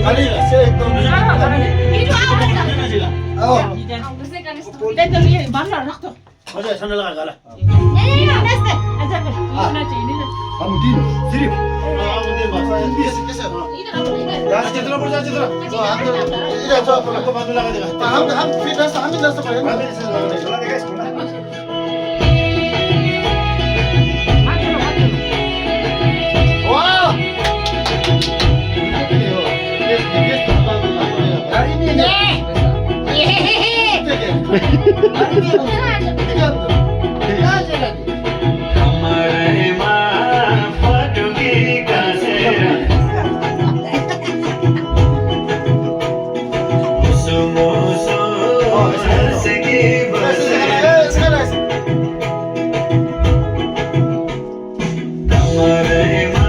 खाली से एकदम मजा ठंडा लगा गाला हम दिन सिर्फ अब दे बस यहाँ से जितना पड़ जाए जितना इधर तो आपको बाद में लगा देगा हम फिटनेस हम इधर से पड़ेगा बाद में से लगा देगा लगा देगा वाह हमारे